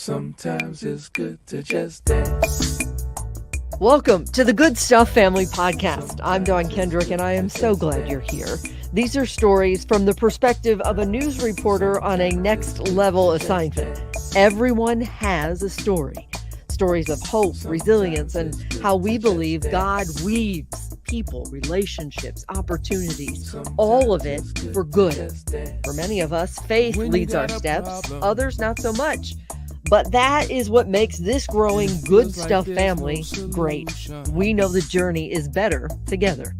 Sometimes it's good to just dance. Welcome to the Good Stuff Family Podcast. I'm Dawn Kendrick, and I am so glad you're here. These are stories from the perspective of a news reporter on a next level assignment. Everyone has a story. Stories of hope, resilience, and how we believe God weaves people, relationships, opportunities, all of it for good. For many of us, faith leads our steps, others not so much. But that is what makes this growing Good Stuff family great. We know the journey is better together.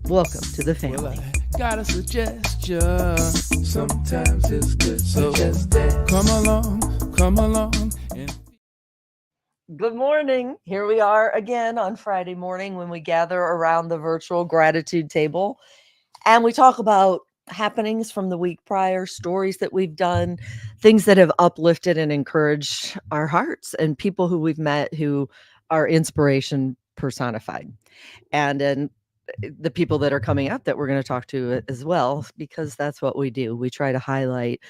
Welcome to the family. Well, I got a suggestion. Sometimes it's good to just dance. Come along. Good morning. Here we are again on Friday morning when we gather around the virtual gratitude table and we talk about happenings from the week prior, stories that we've done, things that have uplifted and encouraged our hearts, and people who we've met who are inspiration personified. And then the people that are coming up that we're going to talk to as well, because that's what we do. We try to highlight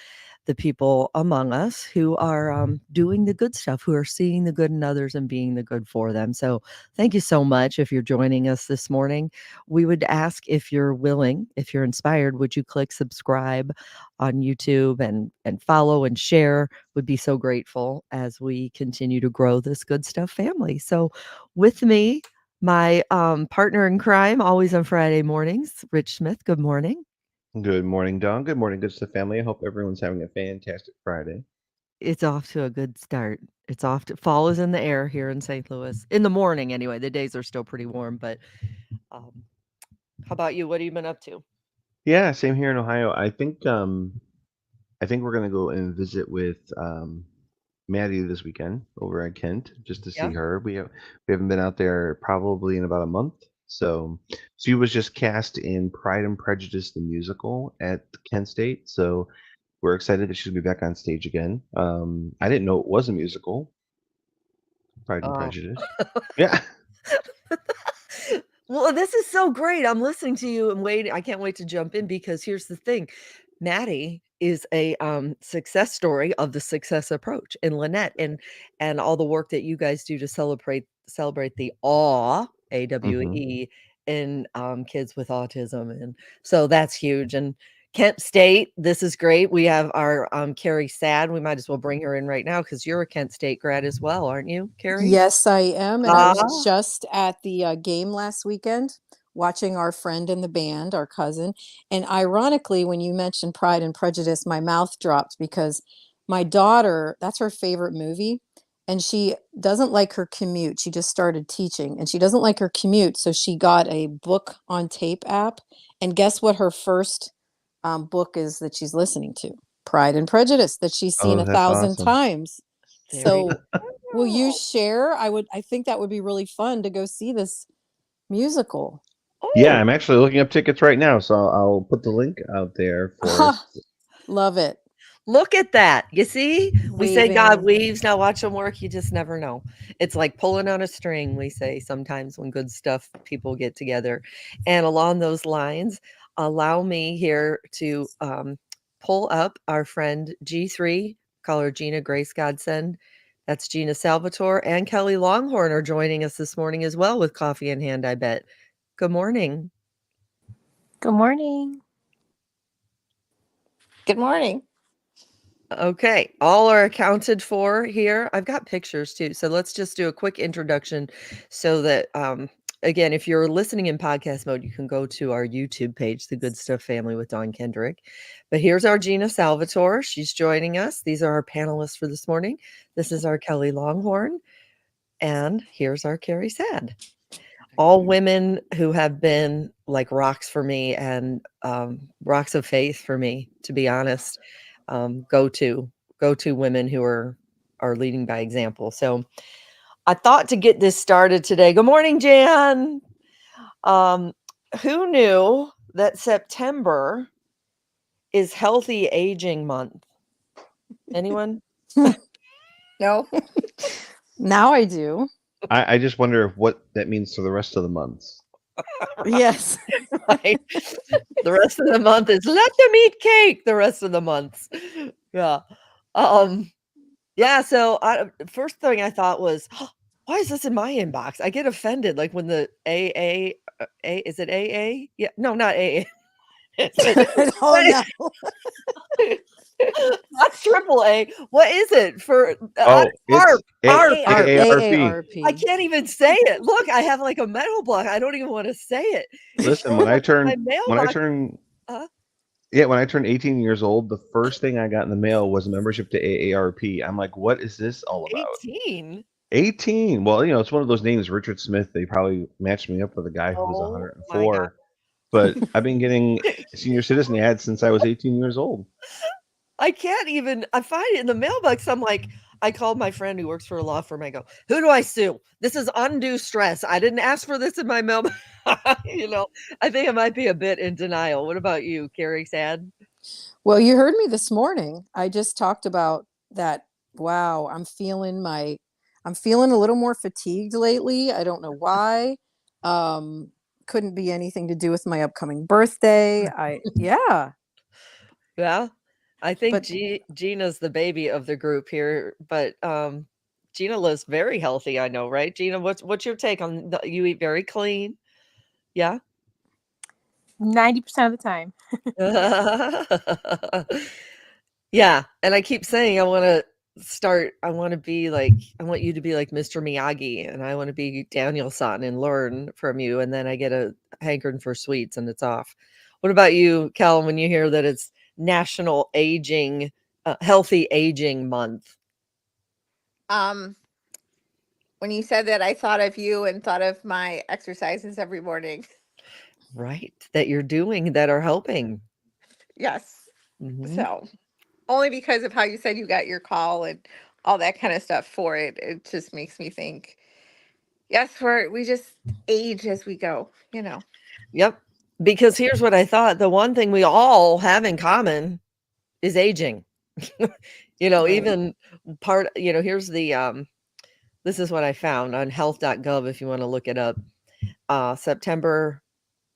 the people among us who are doing the good stuff, who are seeing the good in others and being the good for them. So thank you so much. If you're joining us this morning, we would ask, if you're willing, if you're inspired, would you click subscribe on YouTube and follow and share? Would be so grateful as we continue to grow this Good Stuff family. So with me, my partner in crime, always on Friday mornings, Rich Smith. Good morning. Good morning, Dawn. Good morning, good stuff family. I hope everyone's having a fantastic Friday. It's off to a good start. It's off to fall is in the air here in St. Louis. In the morning anyway. The days are still pretty warm, but um, how about you? What have you been up to? Yeah, same here in Ohio. I think we're gonna go and visit with Maddie this weekend over at Kent just to see Yeah. her. We haven't been out there probably in about a month. So she was just cast in Pride and Prejudice the musical at Kent State. So we're excited that she'll be back on stage again. I didn't know it was a musical, Pride and Oh. Prejudice. Yeah. Well, this is so great. I'm listening to you and waiting. I can't wait to jump in because here's the thing. Maddie is a success story of the success approach, and Lynette and all the work that you guys do to celebrate the hmm AWE in kids with autism, and so that's huge. And Kent State, this is great. We have our Carrie Sad. We might as well bring her in right now because you're a Kent State grad as well, aren't you, Carrie? Yes, I am. And I Ah, was just at the game last weekend watching our friend in the band, our cousin. And ironically, when you mentioned Pride and Prejudice, my mouth dropped because my daughter, that's her favorite movie. And she doesn't like her commute. She just started teaching and she doesn't like her commute. So she got a book on tape app. And guess what her first book is that she's listening to? Pride and Prejudice, that she's seen Oh, a that's thousand awesome. times. there you So will you share? I think that would be really fun to go see this musical. Yeah, Oh, I'm actually looking up tickets right now, so I'll put the link out there for us. Love it. look at that. You see? We say God Waving. weaves. Now watch him work. You just never know. It's like pulling on a string, we say sometimes when good stuff people get together. And along those lines, allow me here to pull up our friend G3, call her Gina Grace Godsend. That's Gina Salvatore and Kelly Longhorn are joining us this morning as well with coffee in hand, I bet. Good morning. Good morning. Good morning. Okay, all are accounted for here. I've got pictures too. So let's just do a quick introduction so that again, if you're listening in podcast mode, you can go to our YouTube page, The Good Stuff Family with Dawn Kendrick. But here's our Gina Salvatore. She's joining us. These are our panelists for this morning. This is our Kelly Longhorn. And here's our Carrie Sad. All women who have been like rocks for me and rocks of faith for me, to be honest. Go to women who are leading by example. So I thought to get this started today. Good morning, Jan. Who knew that September is Healthy Aging Month? Anyone? No. Now I do. I just wonder what that means for the rest of the months. Yes. Right. The rest of the month is let them eat cake. The rest of the months. Yeah. Yeah, so first thing I thought was, why is this in my inbox? I get offended like when the is it AA? Yeah, no, not AA. Oh What no. That's triple A. What is it for Oh, it's ARP? ARP. AARP. I AARP. can't even say it. Look, I have like a mental block. I don't even want to say it. It Listen, shows up in my when I mailbox. turned Uh, yeah, when I turned 18 years old, the first thing I got in the mail was a membership to AARP. I'm like, what is this all about? 18. 18. Well, it's one of those names, Richard Smith. They probably matched me up with a guy who was Oh my God. 104. But I've been getting senior citizen ads since I was 18 years old. I can't even, I find it in the mailbox. I'm like, I called my friend who works for a law firm. I go, who do I sue? This is undue stress. I didn't ask for this in my mailbox. I think I might be a bit in denial. What about you, Carrie? Sad? Well, you heard me this morning. I just talked about that. Wow, I'm feeling a little more fatigued lately. I don't know why. Um, couldn't be anything to do with my upcoming birthday. Yeah, Yeah. I think but Gina's the baby of the group here, but Gina lives very healthy, I know, right? Gina, what's your take on you eat very clean? Yeah. 90% of the time. Yeah, and I keep saying I want to I want you to be like Mr. Miyagi, and I want to be Daniel-san and learn from you, and then I get a hankering for sweets and it's off. What about you, Cal, when you hear that it's National Healthy Aging Month? When you said that, I thought of you and thought of my exercises every morning. Right, that you're doing that are helping. Yes. Mhm. So only because of how you said you got your call and all that kind of stuff for it, it just makes me think, yes, we just age as we go. Yep, because here's what I thought, the one thing we all have in common is aging. Right. Even here's this is what I found on health.gov if you want to look it up. September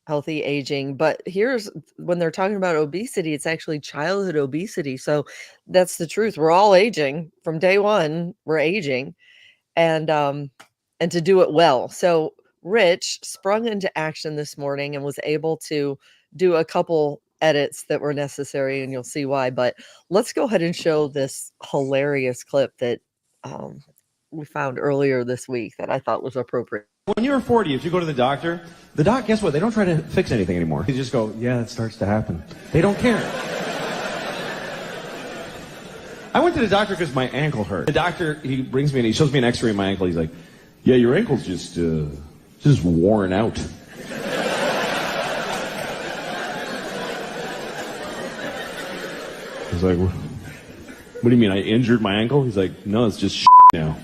healthy aging, but here's when they're talking about obesity, it's actually childhood obesity. So that's the truth. We're all aging from day one. We're aging, and to do it well. So Rich sprung into action this morning and was able to do a couple edits that were necessary, and you'll see why. But let's go ahead and show this hilarious clip that we found earlier this week that I thought was appropriate. When you're 40, if you go to the doc, guess what? They don't try to fix anything anymore. They just go, yeah, it starts to happen. They don't care. I went to the doctor because my ankle hurt. The doctor, he brings me and he shows me an x-ray of my ankle. He's like, yeah, your ankle's just worn out. I was like, what do you mean, I injured my ankle? He's like, no, it's just now.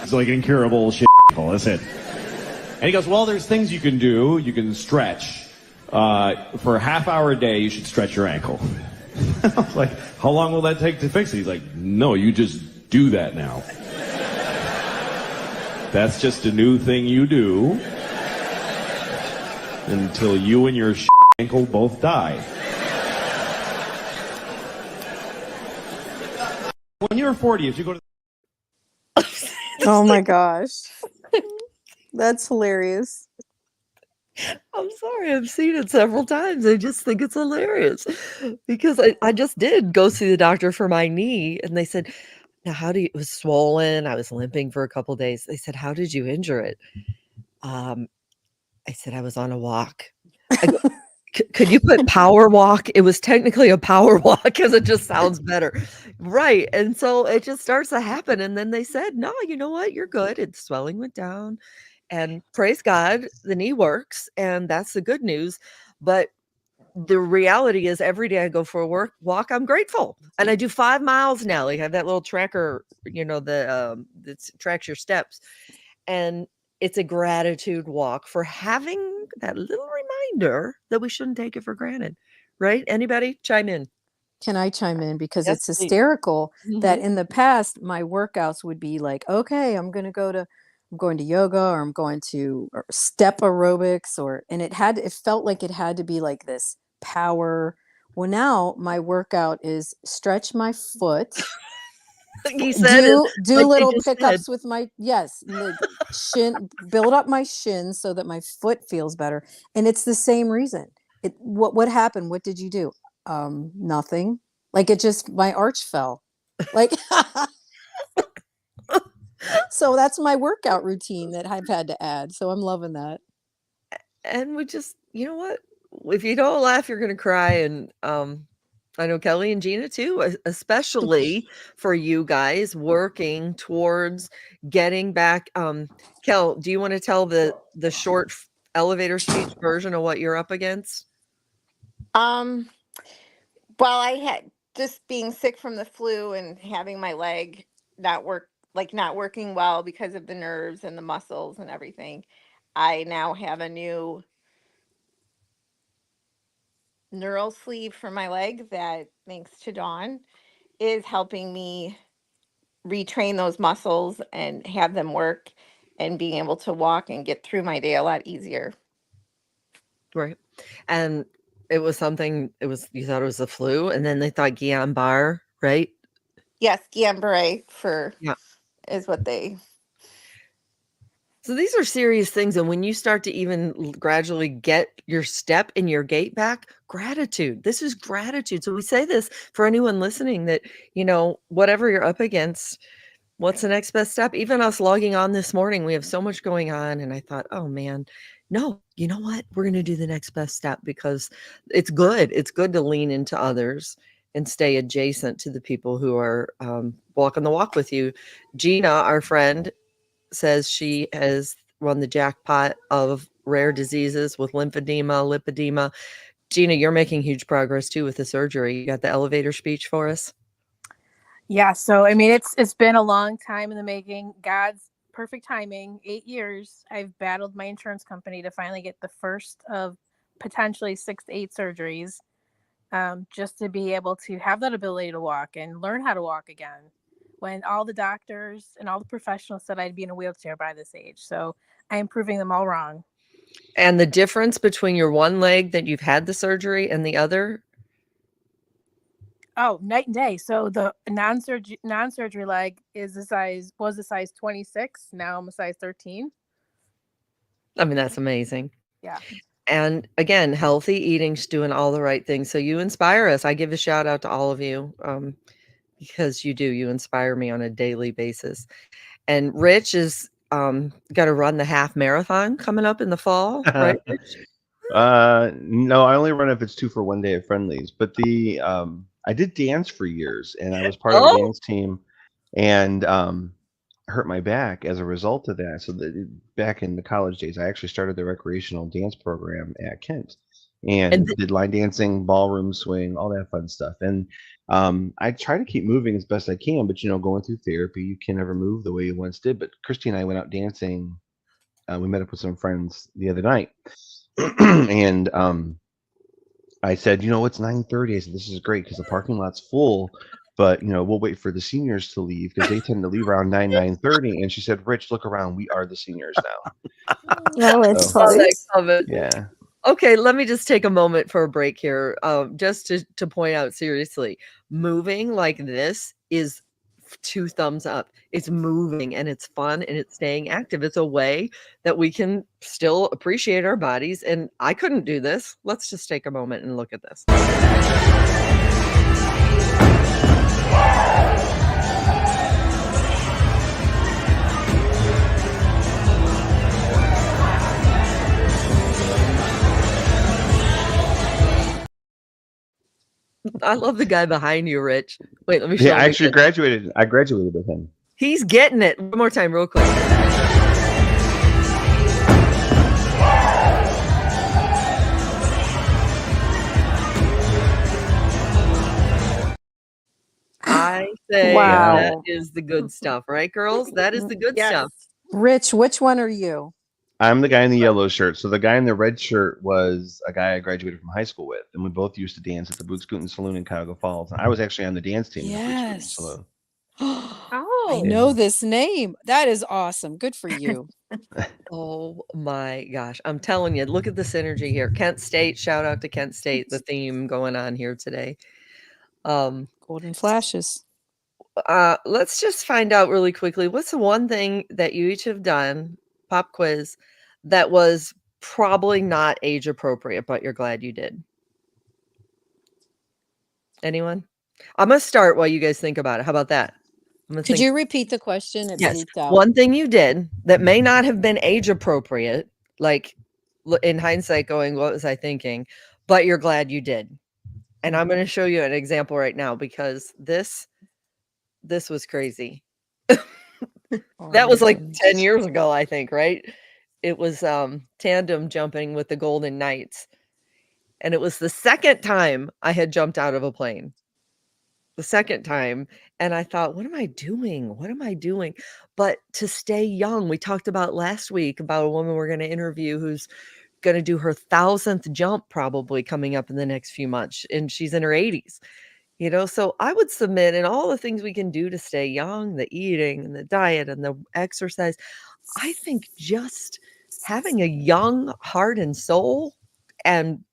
It's like incurable that's it. And he goes, well, there's things you can do. You can stretch. For a half hour a day, you should stretch your ankle. I was like, how long will that take to fix it? He's like, no, you just do that now. That's just a new thing you do until you and your ankle both die. When you're 40, if you go to oh my gosh, that's hilarious. I'm sorry, I've seen it several times. I just think it's hilarious because I just did go see the doctor for my knee, and they said, now it was swollen. I was limping for a couple days. They said, how did you injure it? I said, I was on a walk. I go, could you put power walk? It was technically a power walk because it just sounds better. Right. And so it just starts to happen. And then they said, no, you know what? You're good. Its swelling went down. And praise God, the knee works. And that's the good news. But the reality is every day I go for a walk, I'm grateful. And I do 5 miles now. Like I have that little tracker, that tracks your steps. And it's a gratitude walk for having that little reminder that we shouldn't take it for granted. Right? Anybody chime in? Can I chime in? Because Yes, it's please. hysterical that Mhm. in the past, my workouts would be like, okay, I'm going to yoga, or I'm going to or step aerobics, and it felt like it had to be like this power Well, now my workout is stretch my foot, He said it do like they little just said. pickups with my like shin, build up my shins so that my foot feels better. And it's the same reason. What happened? What did you do? Nothing. Like it just my arch fell. Like so that's my workout routine that I've had to add. So I'm loving that. And we just, you know what? If you don't laugh, you're gonna cry. And I know Kelly and Gina too, especially for you guys working towards getting back. Kel, do you want to tell the short elevator speech version of what you're up against? Um, well, I had just being sick from the flu and having my leg not working well because of the nerves and the muscles and everything. I now have a new neural sleeve for my leg that, thanks to Dawn, is helping me retrain those muscles and have them work and being able to walk and get through my day a lot easier. Right. And it was something, you thought it was the flu, and then they thought Guillain-Barré, right? Yes, Guillain-Barré Yeah. is what they. So these are serious things. And when you start to even gradually get your step and your gait back, gratitude. This is gratitude. So we say this for anyone listening that, whatever you're up against, what's the next best step? Even us logging on this morning, we have so much going on. And I thought, oh man, no, you know what? We're going to do the next best step because it's good. It's good to lean into others and stay adjacent to the people who are walking the walk with you. Gina, our friend, says she has won the jackpot of rare diseases with lymphedema, lipedema. Gina, you're making huge progress too with the surgery. You got the elevator speech for us? Yeah, so I mean it's been a long time in the making. God's perfect timing. 8 years I've battled my insurance company to finally get the first of potentially 6 to 8 surgeries, just to be able to have that ability to walk and learn how to walk again, when all the doctors and all the professionals said I'd be in a wheelchair by this age. So I am proving them all wrong. And the difference between your one leg that you've had the surgery and the other? Oh, night and day. So the non-surgery leg was a size 26. Now I'm a size 13. I mean, that's amazing. Yeah. And again, healthy eating's doing all the right things. So you inspire us. I give a shout out to all of you because you inspire me on a daily basis. And Rich is got to run the half marathon coming up in the fall, right, Rich? No, I only run if it's 2 for 1 day at Friendlies. But I did dance for years, and I was part of a dance team, and hurt my back as a result of that. So back in the college days, I actually started the recreational dance program at Kent, and did line dancing, ballroom swing, all that fun stuff. And I try to keep moving as best I can, but going through therapy, you can never move the way you once did. But Christy and I went out dancing. We met up with some friends the other night. And I said, it's 9:30. I said, this is great because the parking lot's full, but we'll wait for the seniors to leave because they tend to leave around 9:30. And she said, Rich, look around. We are the seniors now. Oh, it's So, yeah. Okay, let me just take a moment for a break here. Just to point out seriously, moving like this is 2 thumbs up. It's moving and it's fun and it's staying active. It's a way that we can still appreciate our bodies. And I couldn't do this. Let's just take a moment and look at this. I love the guy behind you, Rich. Wait, let me show you. I actually graduated. I graduated with him. He's getting it. One more time, real quick. I say that is the good stuff, right, girls? That is the good stuff. Rich, which one are you? I'm the guy in the yellow shirt. So the guy in the red shirt was a guy I graduated from high school with, and we both used to dance at the Boot Scootin' Saloon in Cuyahoga Falls. I was actually on the dance team. Yes. At the Boot Scootin' Saloon. I Oh, know this name. That is awesome. Good for you. Oh my gosh. I'm telling you, look at the synergy here. Kent State, shout out to Kent State, the theme going on here today. Golden flashes. Let's just find out really quickly, what's the one thing that you each have done, pop quiz, that was probably not age appropriate, but you're glad you did? Anyone? I'm gonna start while you guys think about it. How about that? I'm gonna Could think. you repeat the question? It Yes. bleeped out. One thing you did that may not have been age appropriate, like in hindsight going, what was I thinking? But you're glad you did. And I'm going to show you an example right now because this was crazy. Oh That my was like goodness. 10 years ago, I think, right? It was tandem jumping with the Golden Knights. And it was the second time I had jumped out of a plane. The second time. And I thought, what am I doing? What am I doing? But to stay young, we talked about last week about a woman we're going to interview who's going to do her 1,000th jump probably coming up in the next few months. And she's in her 80s. You know, so I would submit and all the things we can do to stay young, the eating and the diet and the exercise. I think just having a young heart and soul and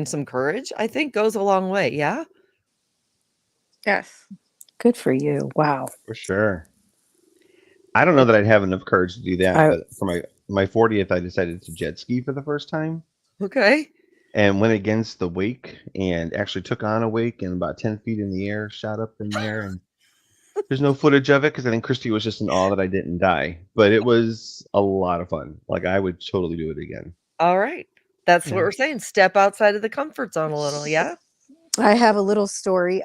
some courage, I think goes a long way. Yeah. Yes. Good for you. Wow. For sure. I don't know that I'd have enough courage to do that, I- but for my 40th, I decided to jet ski for the first time Okay. and went against the wake and actually took on a wake and about 10 feet in the air, shot up in there. And there's no footage of it because I think Christy was just in awe that I didn't die. But it was a lot of fun. Like, I would totally do it again. All right. That's what Yeah. we're saying. Step outside of the comfort zone a little. Yeah. I have a little story.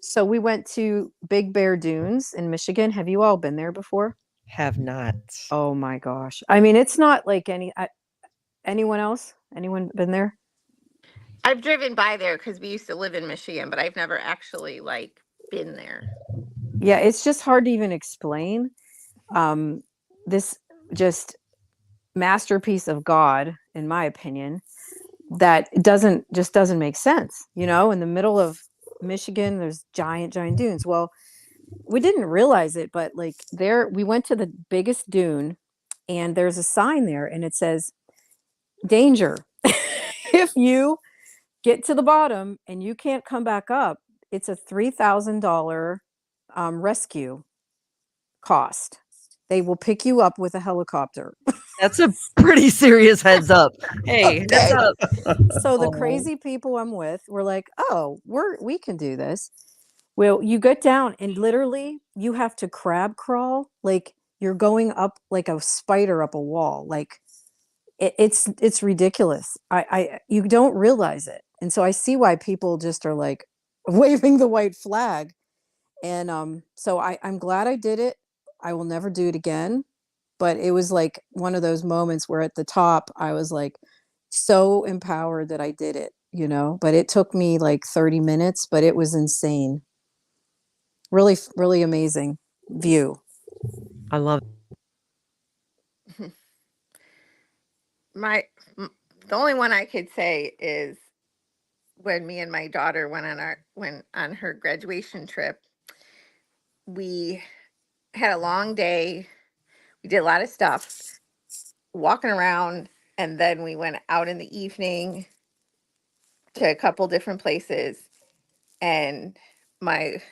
So we went to Big Bear Dunes in Michigan. Have you all been there before? Have not. Oh my gosh. I mean, it's not like anyone else? Anyone been there? I've driven by there because we used to live in Michigan, but I've never actually like been there. Yeah, it's just hard to even explain. This just masterpiece of God, in my opinion, that doesn't make sense. You know, in the middle of Michigan, there's giant dunes. Well, we didn't realize it, but like there, we went to the biggest dune, and there's a sign there, and it says, "Danger! If you get to the bottom and you can't come back up, it's a $3,000 rescue cost. They will pick you up with a helicopter." That's a pretty serious heads up. Hey, heads Okay. up. So the Oh. crazy people I'm with were like, "Oh, we can do this." Well, you get down and literally you have to crab crawl, like you're going up like a spider up a wall. Like it's ridiculous. You don't realize it. And so I see why people just are like waving the white flag. And so I'm glad I did it. I will never do it again. But it was like one of those moments where at the top I was like so empowered that I did it, you know. But it took me like 30 minutes, but it was insane. Really, really amazing view. I love The only one I could say is when me and my daughter went on her graduation trip. We had a long day. We did a lot of stuff, walking around, and then we went out in the evening to a couple different places. And my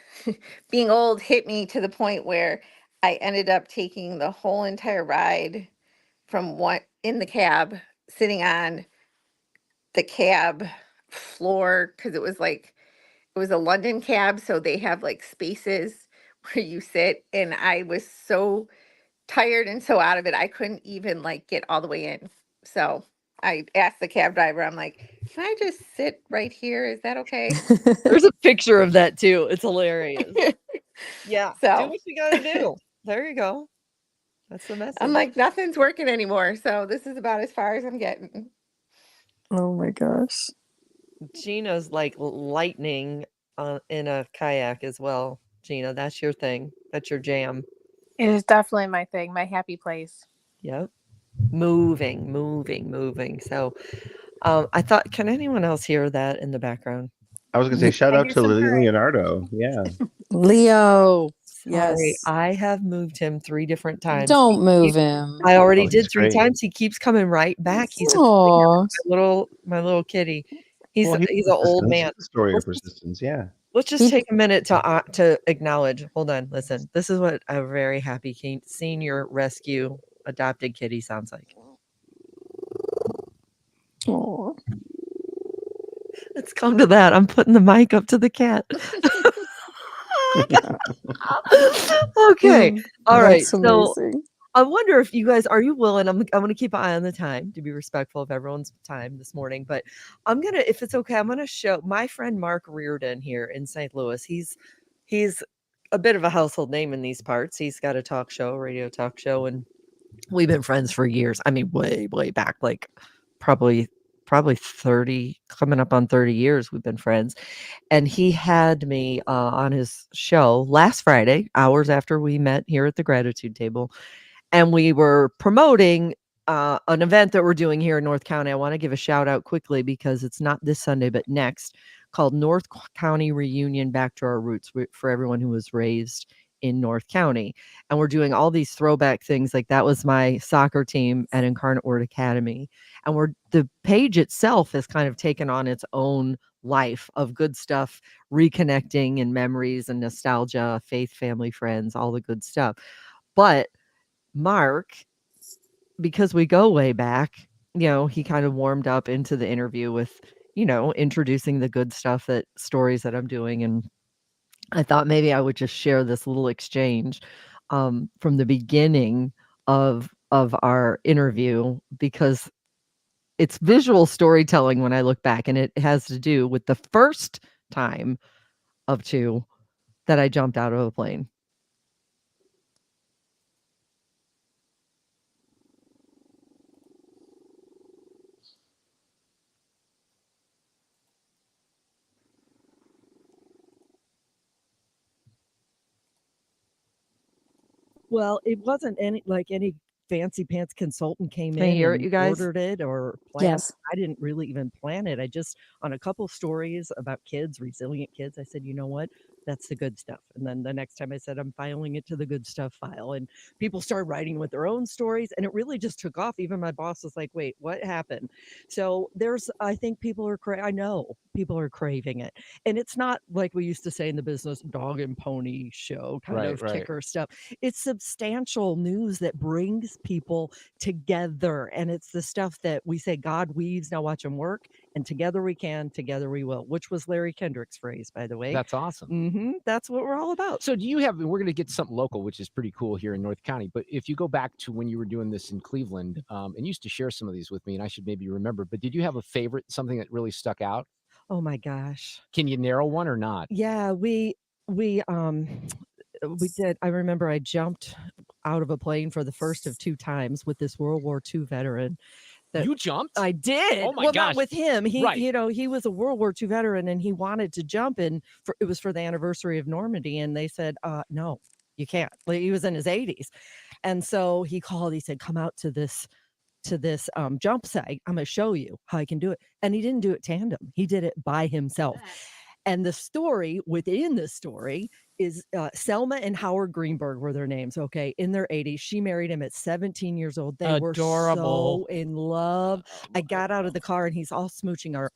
being old hit me to the point where I ended up taking the whole entire ride from one in the cab, sitting on the cab floor because it was a London cab, so they have like spaces where you sit, and I was so tired and so out of it I couldn't even like get all the way in. So I asked the cab driver, I'm like, can I just sit right here? Is that okay? There's a picture of that too. It's hilarious. Yeah. Do So what you gotta do. There you go. That's the message. I'm like, nothing's working anymore. So this is about as far as I'm getting. Oh my gosh. Gina's like lightning in a kayak as well. Gina, that's your thing. That's your jam. it is definitely my thing, my happy place. Yep. Moving. So I thought, can anyone else hear that in the background? I was going to say, shout I out hear to some purring. Leonardo. Yeah. Leo. Sorry, Yes. I have moved him 3 different times. Don't move He him. I already Oh, did he's 3 great. times. He keeps coming right back. He's a Oh, my little kitty. He's Well, he's an old persistence. man. It's a story of Let's just persistence. Yeah. let's just he take a minute to acknowledge. Hold on, listen. This is what a very happy senior rescue adopted kitty sounds like. Aw. Let's come to that. I'm putting the mic up to the cat. Okay. All right. That's So amazing. I wonder if you guys are you willing? I'm going to keep an eye on the time to be respectful of everyone's time this morning, but I'm gonna, if it's okay, I'm gonna show my friend Mark Reardon here in St. Louis. He's a bit of a household name in these parts. He's got a talk show, radio talk show, and we've been friends for years. I mean, way back, like probably 30, coming up on 30 years we've been friends. And he had me on his show last Friday, hours after we met here at the gratitude table, and we were promoting an event that we're doing here in North County. I want to give a shout out quickly because it's not this Sunday, but next, called North County Reunion Back to Our Roots, for everyone who was raised in North County. And we're doing all these throwback things. Like that was my soccer team at Incarnate Word Academy. And the page itself has kind of taken on its own life of good stuff, reconnecting and memories and nostalgia, faith, family, friends, all the good stuff. But Mark, because we go way back, he kind of warmed up into the interview with, introducing the good stuff, that stories that I'm doing. And I thought maybe I would just share this little exchange from the beginning of our interview, because it's visual storytelling when I look back, and it has to do with the first time of 2 that I jumped out of a plane. Well, it wasn't any fancy pants consultant came Can you in hear it, and you guys? ordered it or planned. Yes. I didn't really even plan it. I just, on a couple stories about kids, resilient kids, I said, you know what? That's the good stuff. And then the next time I said, I'm filing it to the good stuff file. And people started writing with their own stories, and it really just took off. Even my boss was like, wait, what happened? So I think I know people are craving it. And it's not like we used to say in the business, dog and pony show kind of kicker stuff. It's substantial news that brings people together. And it's the stuff that we say God weaves, now watch him work. And together we can, together we will, which was Larry Kendrick's phrase, by the way. That's awesome. That's what we're all about. So we're going to get something local, which is pretty cool here in North County. But if you go back to when you were doing this in Cleveland, and you used to share some of these with me, and I should maybe remember, but did you have a favorite, something that really stuck out? Oh my gosh. Can you narrow one or not? Yeah, we did. I remember I jumped out of a plane for the first of 2 times with this World War II veteran. You jumped? I did. Oh my well, gosh. not with him. He, Right. He was a World War II veteran, and he wanted to jump in. It was for the anniversary of Normandy, and they said, "No, you can't." Like, he was in his 80s, and so he called. He said, "Come out to this jump site. I'm going to show you how I can do it." And he didn't do it tandem. He did it by himself. And the story within the story is Selma and Howard Greenberg were their names. Okay. In their 80s. She married him at 17 years old. They were so in love. I got out of the car and he's all smooching her.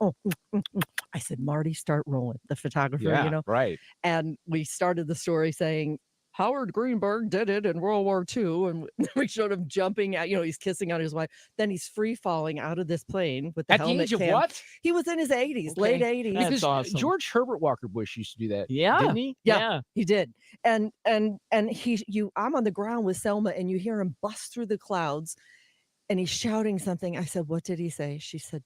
I said, Marty, start rolling. The photographer, right. And we started the story saying, Howard Greenberg did it in World War II. And we showed him jumping out, he's kissing on his wife. Then he's free falling out of this plane with the At helmet the age cam. of what? He was in his 80s, late 80s. Because That's awesome. George Herbert Walker Bush used to do that. Yeah. Didn't he? Yeah, he did. And I'm on the ground with Selma, and you hear him bust through the clouds, and he's shouting something. I said, what did he say? She said,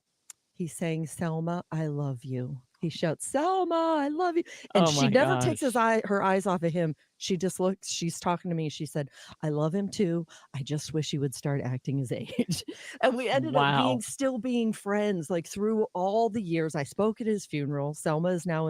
he's saying, Selma, I love you. He shouts, Selma, I love you. And Oh she my never takes gosh. her eyes off of him. She just looks, she's talking to me. She said, I love him too. I just wish he would start acting his age. And we ended Wow. up still being friends, like through all the years. I spoke at his funeral. Selma is now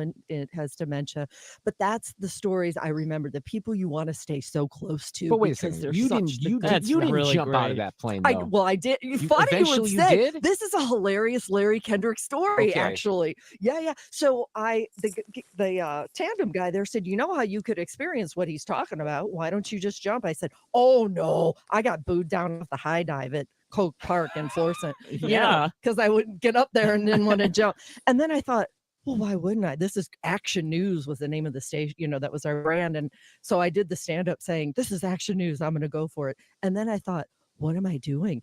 has dementia. But that's the stories I remember, the people you want to stay so close to. But wait a because second. they're You such didn't. the You good didn't. You didn't really jump out of great. that plane, though. I did. Funny you would eventually you say. did? This is a hilarious Larry Kendrick story, Okay. actually. Yeah. So the tandem guy there said, you know how you could experience what he's talking about? Why don't you just jump? I said, oh no, I got booed down off the high dive at Coke Park in Florissant. Yeah. Because I wouldn't get up there and didn't want to jump. And then I thought, well, why wouldn't I? This is Action News was the name of the station, that was our brand. And so I did the stand up saying, this is Action News. I'm going to go for it. And then I thought, what am I doing?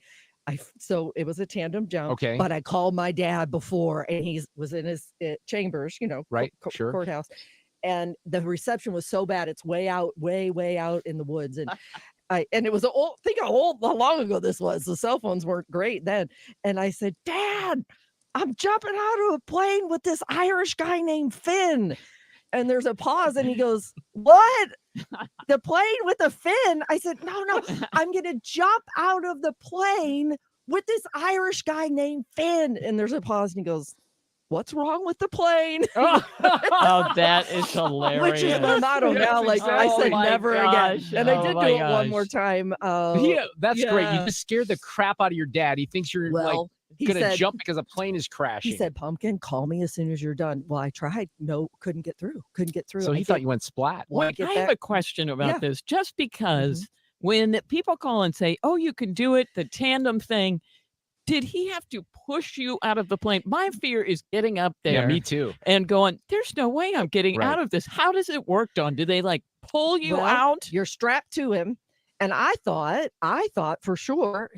So it was a tandem jump, Okay. but I called my dad before and he was in his chambers, Right, sure. courthouse. And the reception was so bad. It's way out in the woods. And and it was think how long ago this was. The cell phones weren't great then. And I said, Dad, I'm jumping out of a plane with this Irish guy named Finn. And there's a pause and he goes, what? The plane with a fin? I said, no, I'm going to jump out of the plane with this Irish guy named Finn. And there's a pause and he goes, what's wrong with the plane? Oh, that is hilarious. Which is my motto now. Like I said, never again. And I did do it one more time. That's great. You yeah. just scared the crap out of your dad. He thinks you're He going to said- jump because a plane is crashing. He said, Pumpkin, call me as soon as you're done. Well, I tried. No, couldn't get through. So he thought you went splat. Well, I have a question about Yeah. this. Just because when people call and say, oh, you can do it, the tandem thing, did he have to push you out of the plane? My fear is getting up there. Yeah, me too. And going, there's no way I'm getting Right. out of this. How does it work, Dawn? Do they like pull you Well, out? You're strapped to him. And I thought for sure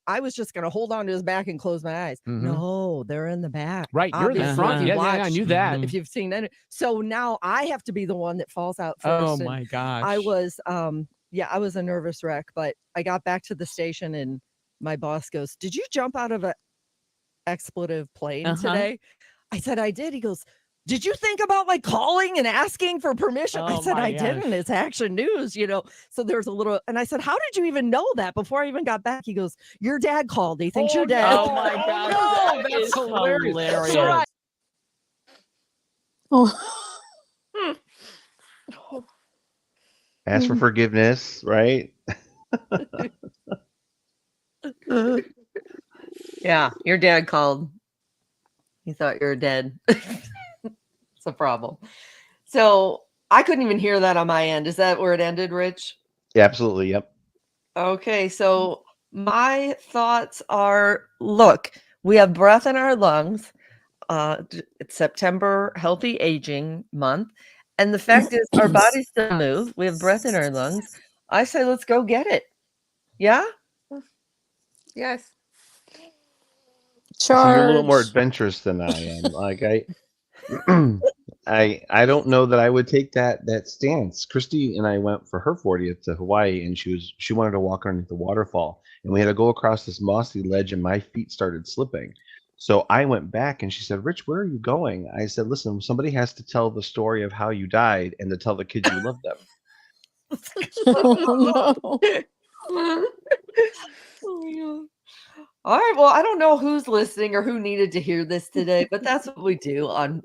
I was just going to hold on to his back and close my eyes. Mhm. No, they're in the back. Right, you're in the Obviously, front. if you Yeah, I watch- knew that. If you've seen that. So now I have to be the one that falls out first. Oh and my gosh. I was I was a nervous wreck, but I got back to the station and my boss goes, "Did you jump out of a expletive plane today?" I said, "I did." He goes, "Did you think about like calling and asking for permission?" I Oh said, my "I gosh. didn't. It's Action News, So there's a little, and I said, "How did you even know that?" Before I even got back, he goes, "Your dad called. He thinks you're dead." Oh my gosh. no, that that's is hilarious. hilarious. Oh, Ask for forgiveness, right? Yeah, your dad called. He thought you were dead. It's a problem. So I couldn't even hear that on my end. Is that where it ended, Rich? Yeah, absolutely. Yep. Okay, so my thoughts are, look, we have breath in our lungs. It's September Healthy Aging Month. And the fact is our bodies still move. We have breath in our lungs. I say let's go get it. Yeah? Yes. So you're a little more charge. adventurous than I am. Like I don't know that I would take that stance. Christy and I went for her 40th to Hawaii, and she wanted to walk underneath the waterfall, and we had to go across this mossy ledge, and my feet started slipping. So I went back, and she said, "Rich, where are you going?" I said, "Listen, somebody has to tell the story of how you died, and to tell the kids you love them." Oh, no. All right. Well, I don't know who's listening or who needed to hear this today, but that's what we do on.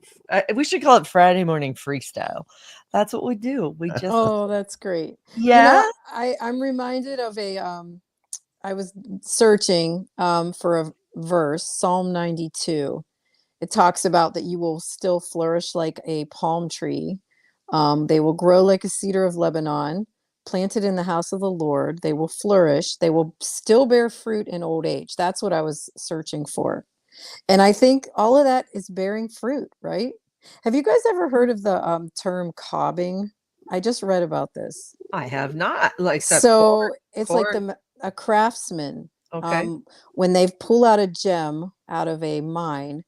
We should call it Friday morning freestyle. That's what we do. We just Oh, that's great. yeah. I'm reminded of I was searching for a verse, Psalm 92. It talks about that you will still flourish like a palm tree. They will grow like a cedar of Lebanon, planted in the house of the Lord. They will flourish. They will still bear fruit in old age. That's what I was searching for. And I think all of that is bearing fruit, right? Have you guys ever heard of the term cobbing? I just read about this. I have not like that. So it's like corn. a craftsman. Okay. When they pull out a gem out of a mine,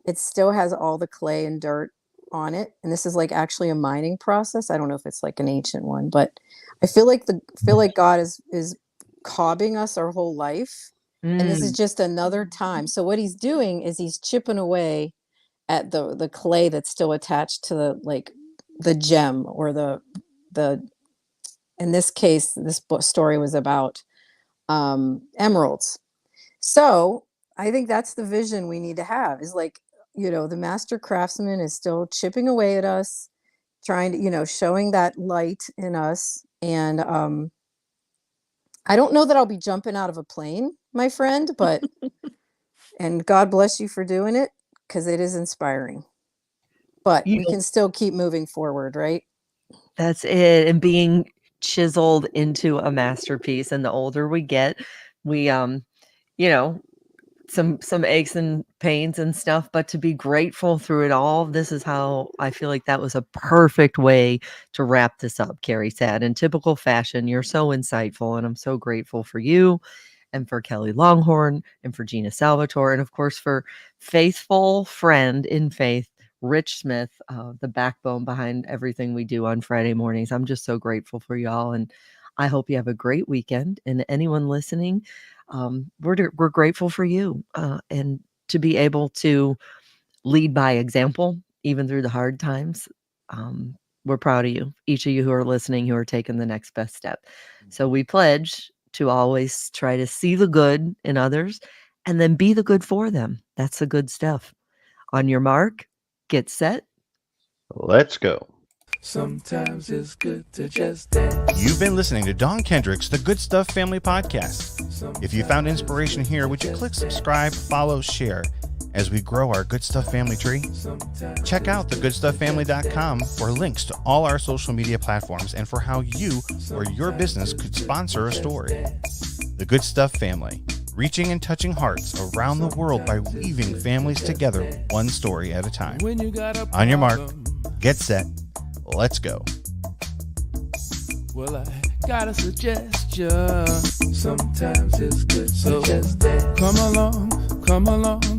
it still has all the clay and dirt on it. And this is like actually a mining process. I don't know if it's like an ancient one, but I feel like God is cobbing us our whole life. And this is just another time. So what he's doing is he's chipping away at the clay that's still attached to the gem or the in this case, this story was about emeralds. So I think that's the vision we need to have is like, the master craftsman is still chipping away at us, trying to, showing that light in us. And I don't know that I'll be jumping out of a plane, my friend, but and God bless you for doing it because it is inspiring. but You we know, can still keep moving forward, right? that's it. And being chiseled into a masterpiece. And the older we get, we you know, some aches and pains and stuff, but to be grateful through it all. This is how I feel like that was a perfect way to wrap this up. Carrie said, in typical fashion, you're so insightful, and I'm so grateful for you and for Kelly Longhorn and for Gina Salvatore, and of course for faithful friend in faith, Rich Smith, the backbone behind everything we do on Friday mornings. I'm just so grateful for y'all, and I hope you have a great weekend. And anyone listening, we're grateful for you, and to be able to lead by example, even through the hard times. We're proud of you, each of you who are listening, who are taking the next best step. So we pledge to always try to see the good in others and then be the good for them. That's the good stuff. On your mark, get set. Let's go. Sometimes it's good to just dance. You've been listening to Don Kendrick's The Good Stuff Family Podcast. If you found inspiration here, would you click subscribe, follow, share as we grow our Good Stuff family tree? Check out thegoodstufffamily.com for links to all our social media platforms and for how you or your business could sponsor a story. The Good Stuff Family, reaching and touching hearts around the world by weaving families together one story at a time. When you got a On your mark, problem, get set, let's go. well, I gotta suggest ya. Sometimes it's good to just dance. Come along,